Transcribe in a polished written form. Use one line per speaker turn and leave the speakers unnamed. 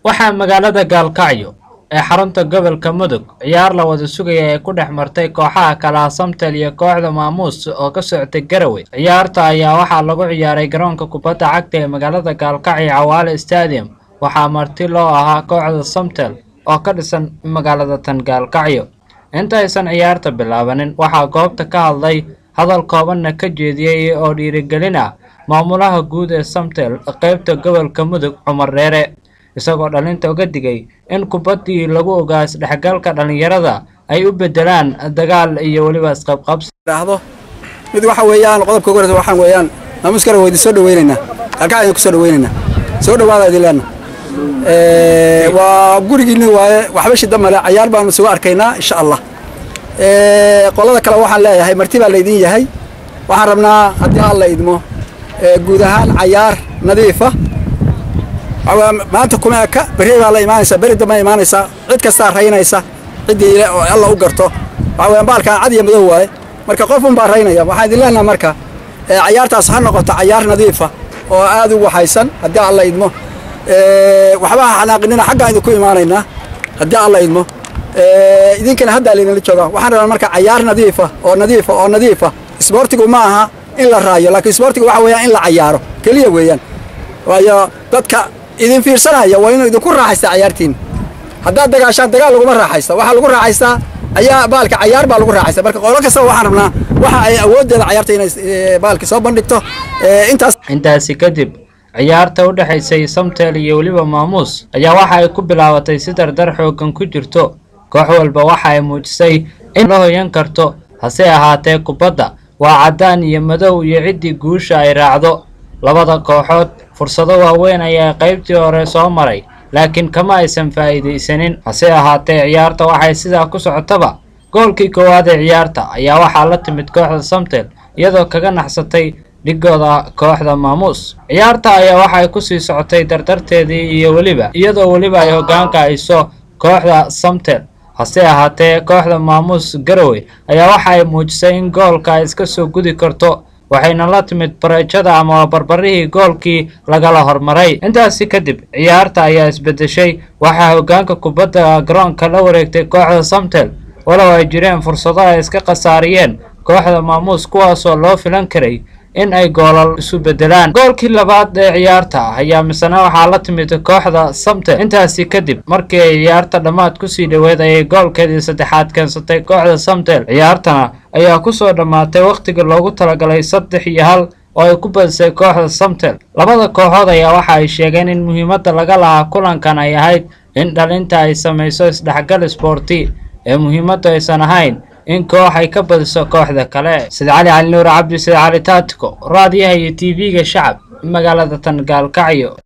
waxaa magaalada Gaalkacyo ee xarunta gobolka Mudug ciyaar la wada sugaya ee ku dhex martay kooxaha kala Samtel iyo kooxda Maamuus oo ka socotay Garowe. Ciyaarta ayaa waxaa lagu ciyaaray garoonka kubadda cagta ee magaalada Gaalkacyo Cawaale Stadium. Waxaa marti loo ahaa kooxda Samtel oo ka dhisan magaalada tan Gaalkacyo. Inta aysan ciyaarta bilaabanin waxaa goobta ka hadlay hadal koobanna ka jeediyay oo dhiirigelin ah maamulaha guud ee Samtel qaybta gobolka Mudug Cumar Reere, isagoo dhalinta uga digay in kubaddii lagu ogaa isdhexgalka dhalinyarada ay u bedelaan dagaal iyo waliba isqabqabsi.
mid waxa weeyaan qodobka ugu horreeya waxaan weeyaan maamuuska weydi soo dhaweynayna halka ku soo dhaweynayna soo dhawaada dilaan waa gurigiina waaye waxba shida male ciyaar baan soo arkaynaa insha Allah. qolada kale waxaan leeyahay marti baa leedin yahay waxaan rabnaa haddii alla idmo guud ahaan ciyaar nadiif ah maanta kuma ka bari baa la imaanaysa bari dama imaanaysa cid kasta raynaysa cidii alla u garto waxa baalka cad iyo madow waaye marka qof un baa raynaya waxaan idin leenahay marka ciyaartaas ha noqoto ciyaar nadiif ah oo aad u waxaysan haddii alla idmo waxba xanaaqinina xagga idin ku imaanayna haddii alla idmo idinkana hadda leena jooga waxaan rabaa marka ciyaar nadiif ah oo nadiif ah isboortigu ma aha in la raayo laakiin isboortigu waxa weeyaan in la ciyaaro kaliya weeyaan waayo dadka idin fiirsanaya waa inuu idinku raaxaysta ciyaartiin haddaad dagaashaan dagaal laguma raaxaysta waxa lagu raaxaystaa ayaa baalka ciyaar baa lagu raaxaysta marka qolo kasta waxaan rabnaa waxa ay awoodeeda ciyaarta inay baalka soo bandhigto
intaasi kadib ciyaarta u dhaxaysay Samtel iyo waliba Maamuus ayaa waxa ay ku bilaabatay si dardar xoogan ku jirto. koox walba waxa ay muujisay in la hoyan karto, hase ahaatee kubadda waa cadaan iyo madow iyo cidii guusha ay raacdo. labada kooxood fursado waaweyn ayaa qaybtii hore soo maray laakiin kama aysan faa'iideysanin. hase ahaatee ciyaarta waxay sidaa ku socotaba goolkii koowaad ee ciyaarta ayaa waxaa la timid kooxda Samtel iyadoo kaga naxsatay dhigooda kooxda Maamuus. ciyaarta ayaa waxay ku sii socotay dardarteedii iyo iyadoo waliba ay hoggaanka hayso kooxda Samtel. hase ahaatee kooxda Maamuus Garowe ayaa waxa ay muujisay in goolka ay iska soo gudi karto, waxayna la timid bareejada ama barbarihii goolkii lagala hormaray. intaasi kadib ciyaarta ayaa isbedeshay, waxaa hoggaanka kubadda garoonka la wareegtay kooxda Samtel walow ay jireen fursado ay iska khasaariyeen kooxda Maamuus kuwaasoo loo filan karay in ay goolal isu bedelaan. goolkii labaad ee ciyaarta ayaa misana waxaa la timid kooxda Samtel. intaasi kadib markii ay ciyaarta dhammaad ku sii dhaweed ayay goolkeedii saddexaad keensatay kooxda Samtel. ciyaartana ayaa ku soo dhammaatay waqtigii loogu talagalay 3-1 oo ay ku badisay kooxda Samtel. labada kooxood ayaa waxa ay sheegeen in muhiimadda laga lahaa kulankan ay ahayd in dhalinta ay samayso isdhexgal isboorti ee muhiimaddu aysan ahayn in koox ay ka badiso kooxda kale. Sida Cali Nuur Cabdi, Sida Cali Taatiko, raadiyaha iyo TV-ga Shacab, magaalada tan Gaalkacyo.